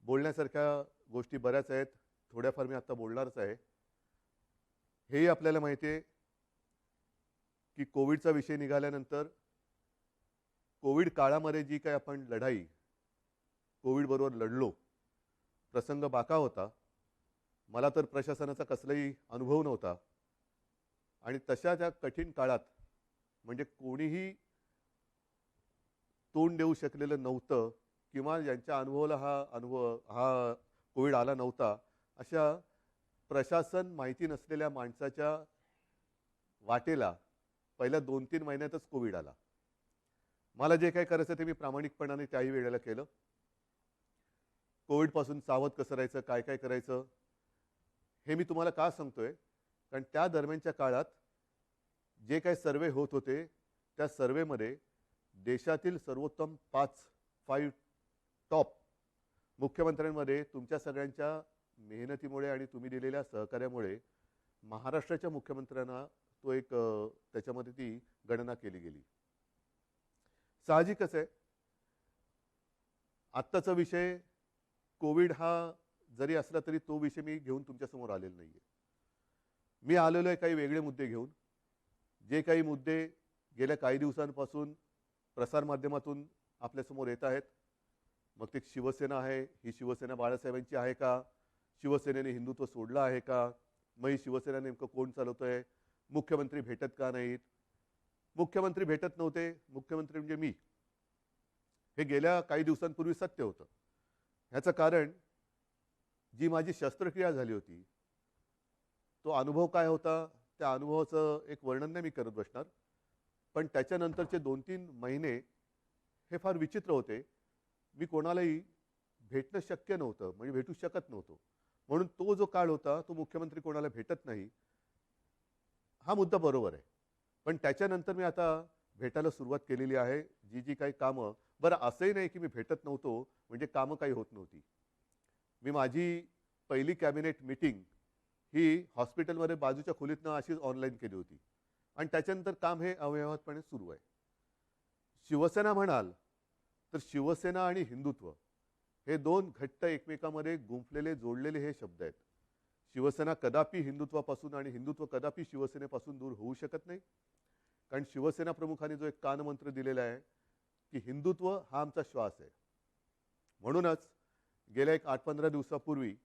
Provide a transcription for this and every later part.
बोलण्यासारख्या गोष्टी बऱ्याच आहेत. थोड्याफार मी आता बोलणारच आहे. हेही आपल्याला माहिती आहे की कोविडचा विषय निघाल्यानंतर कोविड काळामध्ये जी काही आपण लढाई कोविडबरोबर लढलो, प्रसंग बाका होता. मला तर प्रशासनाचा कसलाही अनुभव नव्हता आणि तशा त्या कठीण काळात म्हणजे कोणीही तोंड देऊ शकलेलं नव्हतं किंवा ज्यांच्या अनुभवाला हा कोविड आला नव्हता, अशा प्रशासन माहिती नसलेल्या माणसाच्या वाटेला पहिल्या 2-3 महिन्यातच कोविड आला. मला जे काही करायचं ते मी प्रामाणिकपणाने त्याही वेळेला केलं. कोविडपासून सावध कसं राहायचं, काय काय करायचं, हे मी तुम्हाला का सांगतोय, कारण त्या दरम्यानच्या काळात जे काही सर्वे होत होते त्या सर्वेमध्ये देशातील सर्वोत्तम 5 टॉप मुख्यमंत्र्यांमध्ये तुमच्या सगळ्यांच्या मेहनतीमुळे आणि तुम्ही दिलेल्या सहकार्यामुळे महाराष्ट्राच्या मुख्यमंत्र्यांना तो एक त्याच्यामध्ये ती गणना केली गेली. साहजिकच आहे, आत्ताचा विषय कोविड हा जरी असला तरी तो विषय मी घेऊन तुमच्यासमोर आलेला नाही आहे. मी आलेलो आहे काही वेगळे मुद्दे घेऊन. जे काही मुद्दे गेल्या काही दिवसांपासून प्रसारमाध्यमातून आपल्यासमोर येत आहेत, मग ते शिवसेना आहे, ही शिवसेना बाळासाहेबांची आहे का, शिवसेनेने हिंदुत्व सोडलं आहे का, मग ही शिवसेना नेमकं कोण चालवतं आहे, मुख्यमंत्री भेटत का नाहीत, मुख्यमंत्री भेटत नव्हते, मुख्यमंत्री म्हणजे मी, हे गेल्या काही दिवसांपूर्वी सत्य होतं. ह्याचं कारण जी माझी शस्त्रक्रिया झाली होती तो अनुभव काय होता, त्या अनुभवाचं एक वर्णन नाही मी करत बसणार, पण त्याच्यानंतरचे 2-3 महिने हे फार विचित्र होते. मी कोणालाही भेटणं शक्य नव्हतं, म्हणजे भेटू शकत नव्हतो. म्हणून तो जो काळ होता तो मुख्यमंत्री कोणाला भेटत नाही हा मुद्दा बरोबर आहे. पण त्याच्यानंतर मी आता भेटायला सुरुवात केलेली आहे. जी जी काही कामं, बरं असंही नाही की मी भेटत नव्हतो म्हणजे कामं काही होत नव्हती. मी माझी पहिली कॅबिनेट मीटिंग ही हॉस्पिटलमध्ये बाजूच्या खोलीतनं अशीच ऑनलाईन केली होती आणि त्याच्यानंतर काम हे अव्यवहातपणे सुरू आहे. शिवसेना म्हणाल तर शिवसेना आणि हिंदुत्व हे दोन घट्ट एकमेकांमध्ये गुंफलेले जोडलेले हे शब्द आहेत. शिवसेना कदापि हिंदुत्वापासून आणि हिंदुत्व कदापि शिवसेनेपासून दूर होऊ शकत नाही. कारण शिवसेना प्रमुखांनी जो एक कानमंत्र दिलेला आहे की हिंदुत्व हा आमचा श्वास आहे. म्हणूनच गेल्या एक 8-15 दिवसापूर्वी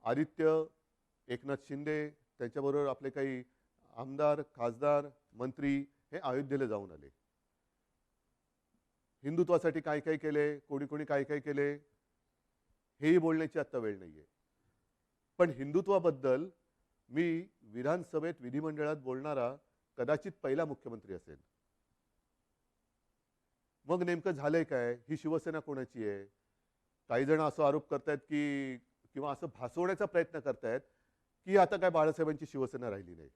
आदित्य, एकनाथ शिंदे, त्यांच्याबरोबर आपले काही आमदार, खासदार, मंत्री हे अयोध्येला जाऊन आले. हिंदुत्वासाठी काय काय केले, कोणी कोणी काय काय केले, हेही बोलण्याची आत्ता वेळ नाही आहे. पण हिंदुत्वाबद्दल मी विधानसभेत, विधिमंडळात बोलणारा कदाचित पहिला मुख्यमंत्री असेल. मग नेमकं झालंय काय, ही शिवसेना कोणाची आहे? काही जण असं आरोप करतायत की किंवा असं भासवण्याचा प्रयत्न करतायत की आता काय बाळासाहेबांची शिवसेना राहिली नाही.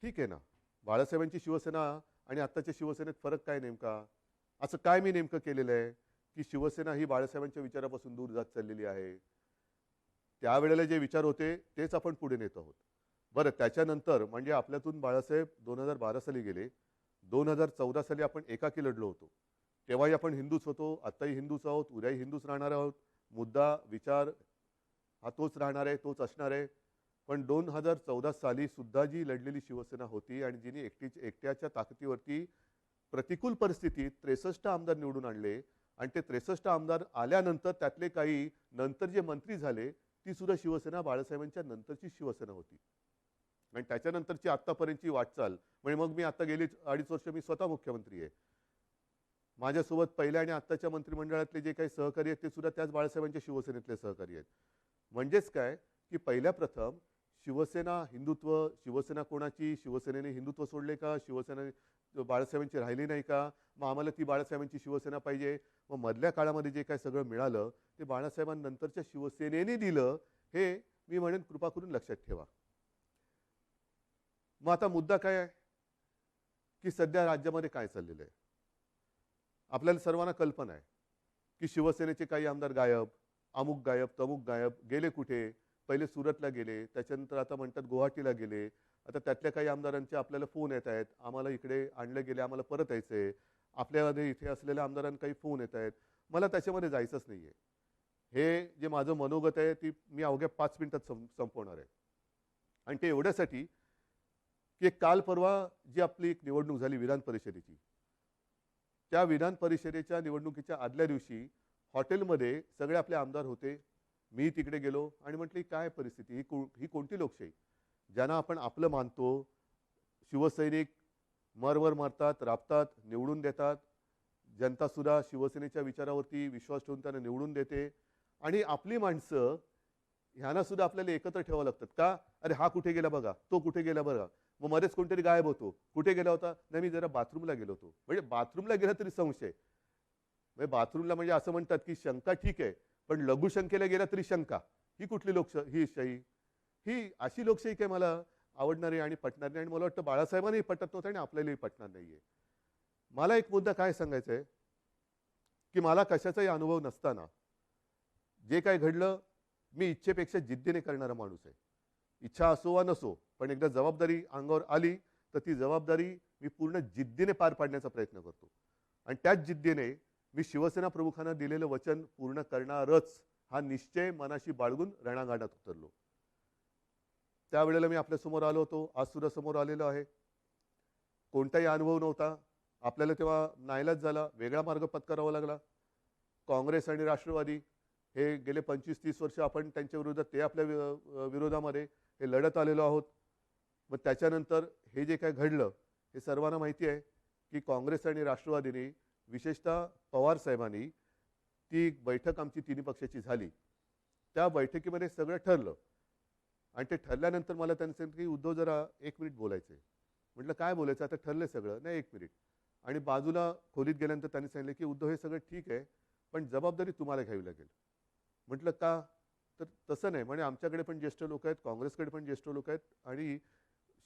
ठीक आहे ना, बाळासाहेबांची शिवसेना आणि आत्ताच्या शिवसेनेत फरक काय नेमका? असं काय मी नेमकं केलेलं आहे की शिवसेना ही बाळासाहेबांच्या विचारापासून दूर जात चाललेली आहे? त्यावेळेला जे विचार होते तेच आपण पुढे नेत आहोत. बरं, त्याच्यानंतर म्हणजे आपल्यातून बाळासाहेब 2012 साली गेले. 2014 साली आपण एकाकी लढलो होतो. तेव्हाही आपण हिंदूच होतो, आत्ताही हिंदूच आहोत, उद्याही हिंदूच राहणार आहोत. मुद्दा, विचार हा तोच राहणार आहे, तोच असणार आहे. पण 2014 साली सुद्धा जी लढलेली शिवसेना होती आणि जिने एकट्याच्या ताकदीवरती प्रतिकूल परिस्थितीत 63 आमदार निवडून आणले आणि ते 63 आमदार आल्यानंतर त्यातले काही नंतर जे मंत्री झाले ती सुद्धा शिवसेना बाळासाहेबांच्या नंतरची शिवसेना होती. आणि त्याच्यानंतरची आत्तापर्यंतची वाटचाल म्हणजे मग मी आता गेली 2.5 वर्ष मी स्वतः मुख्यमंत्री आहे. माझ्यासोबत पहिल्या आणि आत्ताच्या मंत्रिमंडळातले जे काही सहकारी आहेत ते सुद्धा त्याच बाळासाहेबांच्या शिवसेनेतले सहकारी आहेत. म्हणजेच काय की पहिल्या प्रथम शिवसेना, हिंदुत्व, शिवसेना कोणाची, शिवसेनेने हिंदुत्व सोडले का, शिवसेना बाळासाहेबांची राहिली नाही का, मग आम्हाला ती बाळासाहेबांची शिवसेना पाहिजे. मग मधल्या काळामध्ये जे काय सगळं मिळालं ते बाळासाहेबांनंतरच्या शिवसेनेने दिलं, हे मी म्हणेन कृपा करून लक्षात ठेवा. मग आता मुद्दा काय आहे की सध्या राज्यामध्ये काय चाललेलं आहे. आपल्याला सर्वांना कल्पना आहे की शिवसेनेचे काही आमदार गायब, अमुक गायब, तमुक गायब, गेले कुठे. पहिले सुरतला गेले, त्याच्यानंतर आता म्हणतात गुवाहाटीला गेले. आता त्यातल्या काही आमदारांचे आपल्याला फोन येत आहेत, आम्हाला इकडे आणले गेले, आम्हाला परत यायचंय. आपल्यामध्ये इथे असलेल्या आमदारांना काही फोन येत आहेत. मला त्याच्यामध्ये जायचंच नाही आहे. हे जे माझं मनोगत आहे ती मी अवघ्या 5 मिनिटात संपवणार आहे. आणि ते एवढ्यासाठी की काल परवा जी आपली एक निवडणूक झाली विधान परिषदेची, त्या विधान परिषदेच्या निवडणुकीच्या आदल्या दिवशी हॉटेलमध्ये सगळे आपले आमदार होते. मी तिकडे गेलो आणि म्हटली काय परिस्थिती, ही कोणती लोकशाही, ज्यांना आपण आपलं मानतो, शिवसैनिक मरवर मरतात, राबतात, निवडून देतात, जनतासुद्धा शिवसेनेच्या विचारावरती विश्वास ठेवून त्यांना निवडून देते. आणि आपली माणसं ह्यांना सुद्धा आपल्याला एकत्र ठेवावं लागतात का? अरे हा कुठे गेला बघा, तो कुठे गेला बघा, मग मध्येच कोणतरी गायब होतो. कुठे गेला होता? नाही मी जरा बाथरूमला गेलो होतो. म्हणजे बाथरूमला गेला तरी संशय. म्हणजे बाथरूमला म्हणजे असं म्हणतात की शंका ठीक आहे, पण लघुशंकेला गेला तरी शंका. ही कुठली ही शाही? ही अशी लोकशाही काय मला आवडणारी आणि पटणार नाही. आणि मला वाटतं बाळासाहेबांनाही पटत नव्हतं आणि आपल्यालाही पटणार नाहीये. मला एक मुद्दा काय सांगायचा आहे की मला कशाचाही अनुभव नसताना जे काय घडलं, मी इच्छेपेक्षा जिद्दीने करणारा माणूस आहे. इच्छा असो वा नसो, पण एकदा जबाबदारी अंगावर आली तर ती जबाबदारी मी पूर्ण जिद्दीने पार पाडण्याचा प्रयत्न करतो. आणि त्याच जिद्दीने मी शिवसेना प्रमुखांना दिलेलं वचन पूर्ण करणारच हा निश्चय मनाशी बाळगून रणांगणात उतरलो. त्यावेळेला मी आपल्यासमोर आलो होतो, आज सुद्धा समोर आलेलो आहे. कोणताही अनुभव नव्हता. आपल्याला तेव्हा नाईलाज झाला, वेगळा मार्ग पत्करावा लागला. काँग्रेस आणि राष्ट्रवादी हे गेले 25-30 वर्ष आपण त्यांच्या विरोधात, ते आपल्या विरोधामध्ये हे लढत आलेलो आहोत. मग त्याच्यानंतर हे जे काय घडलं हे सर्वांना माहिती आहे की काँग्रेस आणि राष्ट्रवादीने, विशेषतः पवार साहेबांनी, ती बैठक आमची तिन्ही पक्षाची झाली. त्या बैठकीमध्ये सगळं ठरलं आणि ते ठरल्यानंतर मला त्यांनी सांगितलं की उद्धव जरा 1 मिनिट बोलायचं आहे. म्हटलं काय बोलायचं? आता ठरलंय सगळं. नाही 1 मिनिट. आणि बाजूला खोलीत गेल्यानंतर त्यांनी सांगितलं की उद्धव हे सगळं ठीक आहे, पण जबाबदारी तुम्हाला घ्यावी लागेल. म्हटलं का? तर तसं नाही म्हणे, आमच्याकडे पण ज्येष्ठ लोक आहेत, काँग्रेसकडे पण ज्येष्ठ लोक आहेत आणि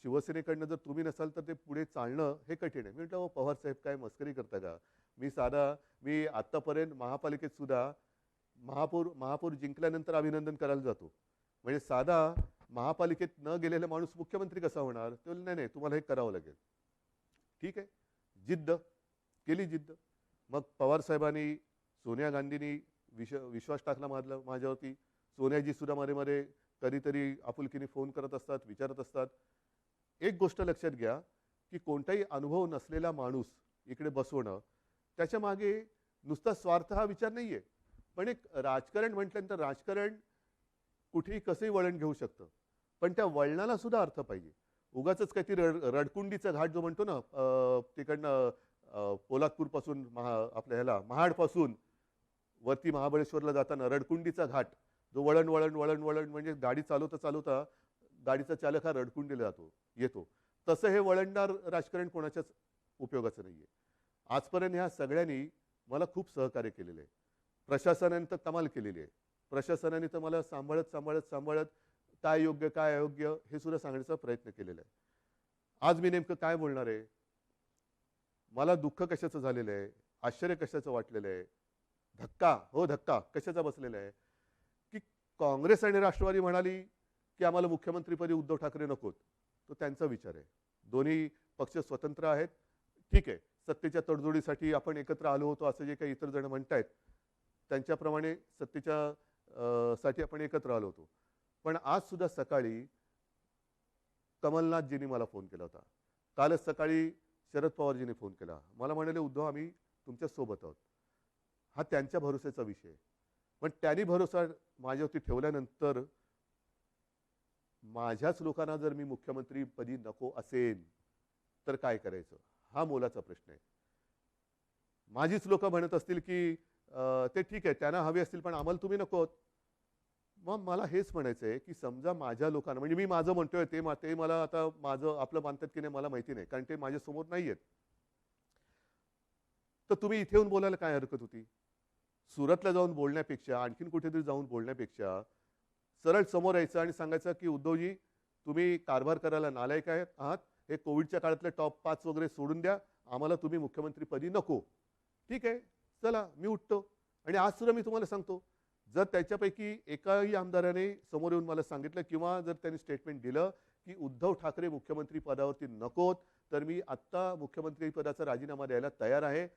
शिवसेनेकडनं जर तुम्ही नसाल तर ते पुढे चालणं हे कठीण आहे. मी म्हटलं पवार साहेब काय मस्करी करता का? मी आत्तापर्यंत महापालिकेत सुद्धा महापौर जिंकल्यानंतर अभिनंदन करायला जातो. म्हणजे साधा महापालिकेत न गेलेला माणूस मुख्यमंत्री कसा होणार? ते बोलले नाही नाही तुम्हाला हे करावं लागेल. ठीक आहे, जिद्द केली जिद्द. मग पवार साहेबांनी, सोनिया गांधींनी विश्वास टाकला माझ्यावरती. सोनियाजी सुद्धा मध्ये मध्ये कधीतरी आपुलकीने फोन करत असतात, विचारत असतात. एक गोष्ट लक्षात घ्या की कोणताही अनुभव नसलेला माणूस इकडे बसवणं, त्याच्या मागे नुसता स्वार्थ हा विचार नाहीये. पण एक राजकारण म्हटल्यानंतर राजकारण कुठेही कसंही वळण घेऊ शकतं, पण त्या वळणाला सुद्धा अर्थ पाहिजे. उगाच काहीतरी रडकुंडीचा घाट जो म्हणतो ना, तिकडनं पोलादपूर पासून आपल्या ह्याला महाडपासून वरती महाबळेश्वरला जाताना रडकुंडीचा घाट, जो वळण वळण वळण वळण म्हणजे गाडी चालवता चालवता गाडीचा चालक हा रडकुंडीला येतो. तसं हे वळणदार राजकारण कोणाच्याच उपयोगाचं नाहीये. आजपर्यंत ह्या सगळ्यांनी मला खूप सहकार्य केलेलं आहे. प्रशासनाने तर कमाल केलेली आहे. प्रशासनाने तर मला सांभाळत काय योग्य काय अयोग्य हे सुद्धा सांगण्याचा प्रयत्न केलेला आहे. आज मी नेमकं काय बोलणार आहे? मला दुःख कशाचं झालेलं आहे, आश्चर्य कशाचं वाटलेलं आहे, धक्का कशाचा बसलेला आहे की काँग्रेस आणि राष्ट्रवादी म्हणाली की आम्हाला मुख्यमंत्रीपदी उद्धव ठाकरे नकोत. तो त्यांचा विचार आहे. दोन्ही पक्ष स्वतंत्र आहेत. ठीक आहे, सत्तेच्या तडजोडीसाठी आपण एकत्र आलो होतो असं जे काही इतर जण म्हणतायत, त्यांच्याप्रमाणे सत्तेच्या साठी आपण एकत्र आलो होतो. पण आज सुद्धा सकाळी कमलनाथजींनी मला फोन केला होता. कालच सकाळी शरद पवारजींनी फोन केला. मला म्हणाले उद्धव आम्ही तुमच्या सोबत आहोत. हा त्यांच्या भरोश्याचा विषय आहे. पण त्यांनी भरोसा माझ्यावरती ठेवल्यानंतर माझ्याच लोकांना जर मी मुख्यमंत्रीपदी नको असेल तर काय करायचं, हा मोलाचा प्रश्न आहे. माझीच लोक म्हणत असतील की ते ठीक आहे त्यांना हवे असतील पण आम्हाला तुम्ही नकोत. मग मला हेच म्हणायचं आहे की समजा माझ्या लोकांना, म्हणजे मी माझं म्हणतोय ते मला आता माझं आपलं मानतात की नाही मला माहिती नाही, कारण ते माझ्यासमोर नाही आहेत. तर तुम्ही इथे येऊन बोलायला काय हरकत होती? सुरतला जाऊन बोलण्यापेक्षा, आणखीन कुठेतरी जाऊन बोलण्यापेक्षा सरळ समोर यायचं आणि सांगायचं की उद्धवजी तुम्ही कारभार करायला नालायक आहात, हे कोविडच्या काळातले टॉप 5 वगैरे सोडून द्या, आम्हाला तुम्ही मुख्यमंत्रीपदी नको. ठीक आहे, चला मी उठतो. आणि आज सुद्धा मी तुम्हाला सांगतो, जर त्याच्यापैकी एकाही आमदाराने समोर येऊन मला सांगितलं किंवा जर त्यांनी स्टेटमेंट दिलं की उद्धव ठाकरे मुख्यमंत्री पदावरती नकोत, तर मी आत्ता मुख्यमंत्री पदाचा राजीनामा द्यायला तयार आहे.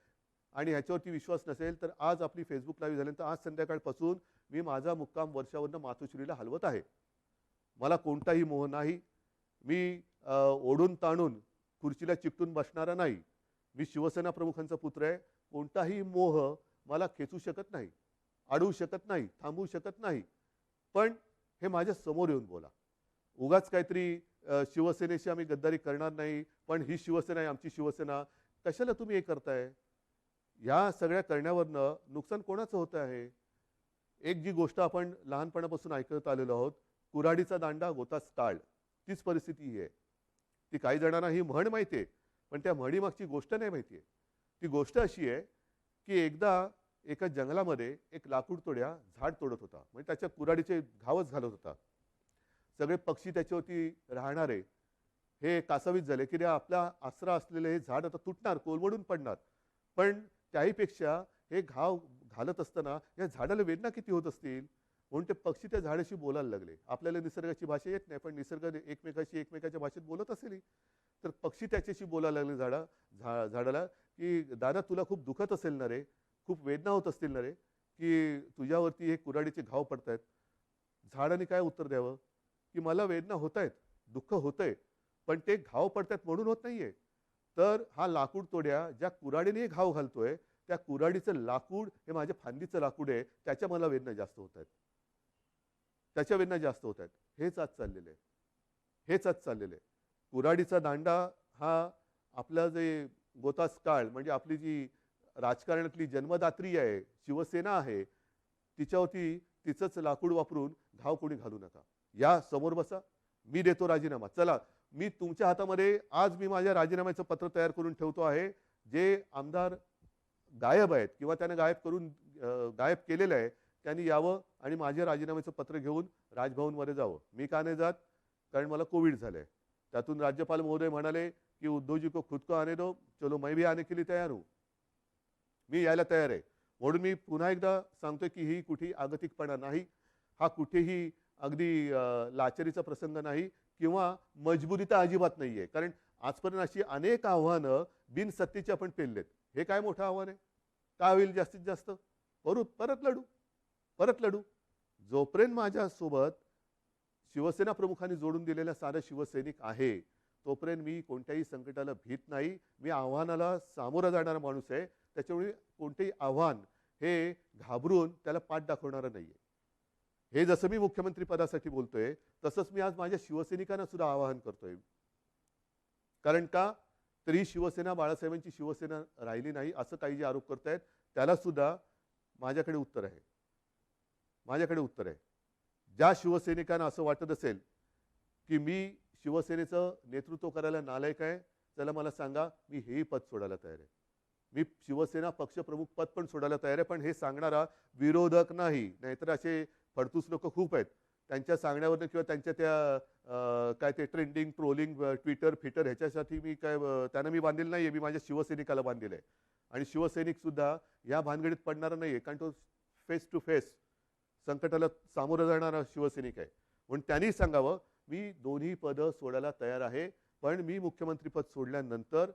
आणि ह्याच्यावरती विश्वास नसेल तर आज आपली फेसबुक लाईव्ह झाल्यानंतर आज संध्याकाळपासून मी माझा मुक्काम वर्षावरनं मातोश्रीला हलवत आहे. मला कोणताही मोह नाही. मी ओढून ताणून खुर्चीला चिकटून बसणारा नाही. मी शिवसेना प्रमुखांचा पुत्र आहे. कोणताही मोह मला खेचू शकत नाही, अडवू शकत नाही, थांबवू शकत नाही. पण हे माझ्या समोर येऊन बोला. उगाच काहीतरी शिवसेनेशी आम्ही गद्दारी करणार नाही, पण ही शिवसेना आहे, आमची शिवसेना. कशाला तुम्ही हे करताय? या सगळ्या करण्यावरनं नुकसान कोणाचं होतं आहे? एक जी गोष्ट आपण लहानपणापासून ऐकत आलेलो आहोत, कुऱ्हाडीचा दांडा गोतास टाळ. तीच परिस्थिती ही आहे. ती काही जणांना ही म्हण माहिती आहे, पण त्या म्हणीमागची गोष्ट नाही माहिती आहे. ती गोष्ट अशी आहे की एकदा एका जंगलामध्ये एक लाकूड तोड्या झाड तोडत होता. म्हणजे त्याच्या कुऱ्हाडीचे घावच घालत होता. सगळे पक्षी त्याच्यावरती राहणारे हे कासावीस झाले की आपला आसरा असलेले हे झाड आता तुटणार, कोलमडून पडणार. पण त्याहीपेक्षा हे घाव घालत असताना या झाडाला वेदना किती होत असतील. म्हणून ते पक्षी त्या झाडाशी बोलायला लागले. आपल्याला निसर्गाची भाषा येत नाही, पण निसर्ग एकमेकाशी एकमेकाच्या भाषेत बोलत असेल. तर पक्षी त्याच्याशी बोलायला लागले झाडाला की दादा तुला खूप दुखत असेल ना रे, खूप वेदना होत असतील ना रे, की तुझ्यावरती हे कुऱ्हाडीचे घाव पडतायत. झाडाने काय उत्तर द्यावं की मला वेदना होत आहेत, दुःख होतंय, पण ते घाव पडतायत म्हणून होत नाहीये. तर हा लाकूड तोड्या ज्या कुऱ्हाडीने घाव घालतोय त्या कुऱ्हाडीचं लाकूड हे माझ्या फांदीचं लाकूड आहे, त्याच्या मला वेदना जास्त होत आहेत, त्याच्या वेदना जास्त होत आहेत. हेच आज चाललेलं आहे, हेच आज चाललेलं आहे. कुऱ्हाडीचा दांडा हा आपला जे गोतास काळ म्हणजे आपली जी राजकारणातली जन्मदात्री आहे, शिवसेना आहे, तिच्यावरती तिचंच लाकूड वापरून घाव कोणी घालू नका. या समोर बसा, मी देतो राजीनामा. चला, मी तुमच्या हातामध्ये आज मी माझ्या राजीनाम्याचं पत्र तयार करून ठेवतो आहे. जे आमदार गायब आहेत किंवा त्याने गायब केलेलं आहे त्यांनी यावं आणि माझ्या राजीनाम्याचं पत्र घेऊन राजभवनमध्ये जावं. मी का नाही जात? कारण मला कोविड झालंय. त्यातून राज्यपाल महोदय म्हणाले की उद्धवजी को खुद को आने दो, चलो मैं भी आने के लिए तैयार हूं. मी यायला तयार आहे. म्हणून मी पुन्हा एकदा सांगतोय की ही कुठेही आगतिकपणा नाही, हा कुठेही अगदी लाचारीचा प्रसंग नाही किंवा मजबुरी तर अजिबात नाहीये. कारण आजपर्यंत अशी अनेक आव्हानं बिनसत्तेची आपण पेललेत. हे काय मोठं आव्हान आहे? काय होईल जास्तीत जास्त? परत लढू. जोपर्यंत माझ्यासोबत शिवसेना प्रमुखांनी जोडून दिलेला सारा शिवसैनिक आहे तोपर्यंत मी कोणत्याही संकटाला भीत नाही. मी आव्हानाला सामोरा जाणारा माणूस आहे. त्याच्यामुळे कोणतेही आव्हान हे घाबरून त्याला पाठ दाखवणारं नाहीये. हे जसं मी मुख्यमंत्री पदासाठी बोलतोय तसंच मी आज माझ्या शिवसैनिकांना सुद्धा आवाहन करतोय. कारण का तर ही शिवसेना बाळासाहेबांची शिवसेना राहिली नाही असं काही जे आरोप करतायत त्याला सुद्धा माझ्याकडे उत्तर आहे. ज्या शिवसैनिकांना असं वाटत असेल की मी शिवसेनेचं नेतृत्व करायला नालायक आहे, त्याला मला सांगा, मी हेही पद सोडायला तयार आहे. मी शिवसेना पक्षप्रमुख पद पण सोडायला तयार आहे. पण हे सांगणारा विरोधक नाही. नाहीतर असे फडतूस लोक खूप आहेत. त्यांच्या सांगण्यावरनं किंवा त्यांच्या त्या काय ते ट्रेंडिंग ट्रोलिंग ट्विटर फिटर ह्याच्यासाठी मी काय त्यांना मी बांधलेलं नाहीये. मी माझ्या शिवसैनिकाला बांधलेलं आहे. आणि शिवसैनिक सुद्धा या भानगडीत पडणारा नाहीये. कारण तो फेस टू फेस संकटाला सामोरं जाणारा शिवसैनिक आहे. म्हणून त्यांनी सांगावं, मी दोन्ही पदं सोडायला तयार आहे. पण मी मुख्यमंत्रीपद सोडल्यानंतर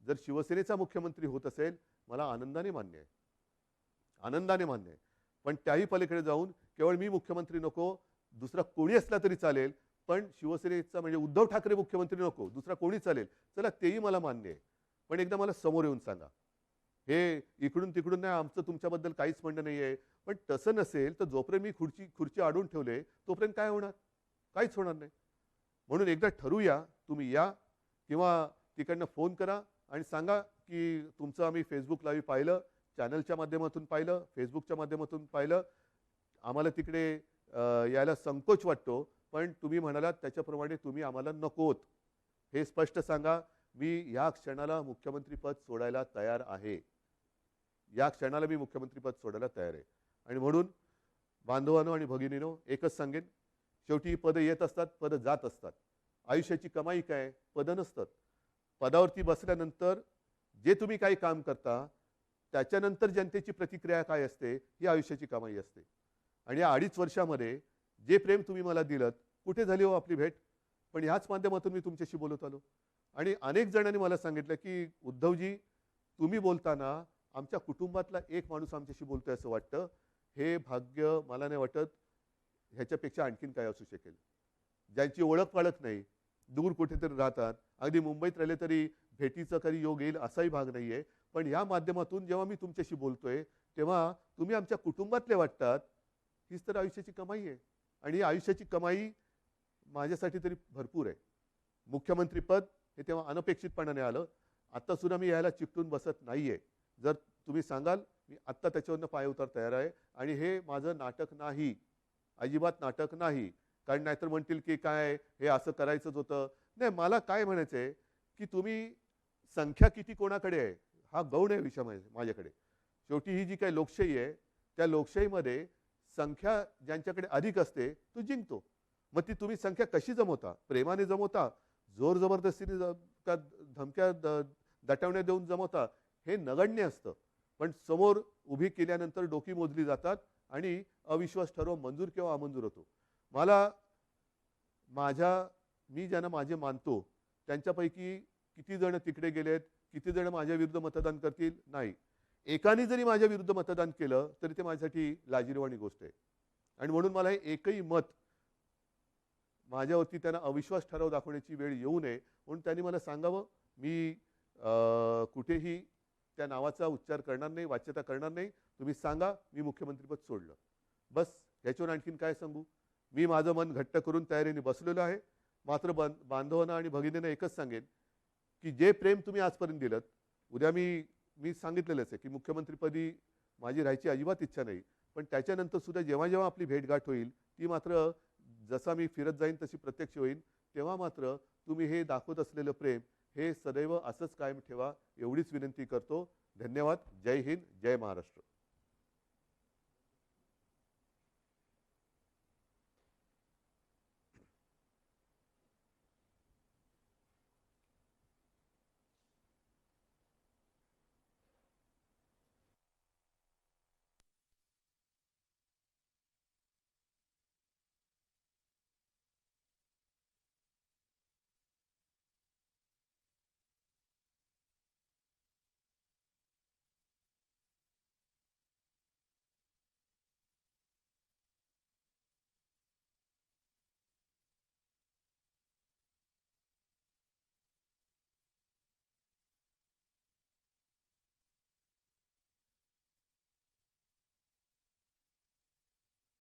जर शिवसेनेचा मुख्यमंत्री होत असेल मला आनंदाने मान्य आहे. पण त्याही पलीकडे जाऊन केवळ मी मुख्यमंत्री नको, दुसरा कोणी असला तरी चालेल, पण शिवसेनेचा म्हणजे उद्धव ठाकरे मुख्यमंत्री नको, दुसरा कोणी चालेल, चला तेही मला मान्य आहे. पण एकदा मला समोर येऊन सांगा. हे इकडून तिकडून नाही, आमचं तुमच्याबद्दल काहीच म्हणणं नाही आहे. पण तसं नसेल तर जोपर्यंत मी खुर्ची अडवून ठेवले तोपर्यंत काय होणार? काहीच होणार नाही. म्हणून एकदा ठरवूया, तुम्ही या किंवा तिकडनं फोन करा आणि सांगा की तुमचं आम्ही फेसबुक लाईव्ह पाहिलं, चॅनलच्या माध्यमातून पाहिलं, फेसबुकच्या माध्यमातून पाहिलं. आम्हाला तिकडे यायला संकोच वाटतो, पण तुम्ही म्हणालात त्याच्याप्रमाणे तुम्ही आम्हाला नकोत. हे स्पष्ट सांगा. मी या क्षणाला मुख्यमंत्रीपद सोडायला तयार आहे. आणि म्हणून बांधवांनो आणि भगिनीनो एकच सांगेन, शेवटी ही पदं येत असतात, पदं जात असतात. आयुष्याची कमाई काय? पदं नसतात. पदावरती बसल्यानंतर जे तुम्ही काही काम करता त्याच्यानंतर जनतेची प्रतिक्रिया काय असते ही आयुष्याची कमाई असते. आणि या 2.5 वर्षामध्ये जे प्रेम तुम्ही मला दिलत, कुठे झाली हो आपली भेट? पण ह्याच माध्यमातून मी तुमच्याशी बोलत आलो. आणि अनेक जणांनी मला सांगितलं की उद्धवजी तुम्ही बोलताना आमच्या कुटुंबातला एक माणूस आमच्याशी बोलतोय असं वाटतं. हे भाग्य मला नाही वाटत ह्याच्यापेक्षा आणखीन काय असू शकेल. ज्यांची ओळख पाळख नाही, दूर कुठेतरी राहतात, अगदी मुंबईत राहिले तरी भेटीचा कधी योग येईल असाही भाग नाहीये. पण या माध्यमातून जेव्हा मी तुमच्याशी बोलतोय तेव्हा तुम्ही आमच्या कुटुंबातले वाटतात. हीच तर आयुष्याची कमाई आहे आणि ही आयुष्याची कमाई माझ्यासाठी तरी भरपूर आहे. मुख्यमंत्रीपद हे तेव्हा अनपेक्षितपणाने आलं. आत्ता सुद्धा मी यायला चिकटून बसत नाहीये. जर तुम्ही सांगाल मी आत्ता त्याच्यावरनं पायउतार तयार आहे आणि हे माझं नाटक नाही, अजिबात नाटक नाही. कारण नाहीतर म्हणतील की काय हे असं करायचंच होतं. नाही, मला काय म्हणायचंय की तुम्ही संख्या किती कोणाकडे आहे हा गौण आहे विषय माझ्याकडे. शेवटी ही जी काही लोकशाही आहे त्या लोकशाहीमध्ये संख्या ज्यांच्याकडे अधिक असते तो जिंकतो. मग ती तुम्ही संख्या कशी जमवता? प्रेमाने जमवता, जोर जबरदस्तीने का धमक्या दटवण्या देऊन जमवता, हे नगण्य असतं. पण समोर उभी केल्यानंतर डोकी मोजली जातात आणि अविश्वास ठराव मंजूर किंवा अमंजूर होतो. मला मी ज्यांना माझे मानतो त्यांच्यापैकी किती जण तिकडे गेलेत, किती जण माझ्या विरुद्ध मतदान करतील, नाही. एकाने जरी माझ्या विरुद्ध मतदान केलं तरी ते माझ्यासाठी लाजिरवाणी गोष्ट आहे. आणि म्हणून मला हे एकही मत माझ्यावरती त्यांना अविश्वास ठराव दाखवण्याची वेळ येऊ नये म्हणून त्यांनी मला सांगावं. मी कुठेही त्या नावाचा उच्चार करणार नाही, वाच्यता करणार नाही. तुम्ही सांगा मी मुख्यमंत्रीपद सोडलं, बस. ह्याच्यावर आणखीन काय सांगू? मी माझं मन घट्ट करून तयारीने बसलेलो आहे. मात्र बांधवांना आणि भगिनींना एकच सांगेन की जे प्रेम तुम्ही आजपर्यंत दिलं, उद्या मी सांगितलेलंच आहे की मुख्यमंत्रीपदी माझी राहायची अजिबात इच्छा नाही. पण त्याच्यानंतर सुद्धा जेव्हा जेव्हा आपली भेटगाठ होईल ती मात्र जसा मी फिरत जाईन तशी प्रत्यक्ष होईल. तेव्हा मात्र तुम्ही हे दाखवत असलेलं प्रेम हे सदैव असंच कायम ठेवा एवढीच विनंती करतो. धन्यवाद. जय हिंद, जय महाराष्ट्र.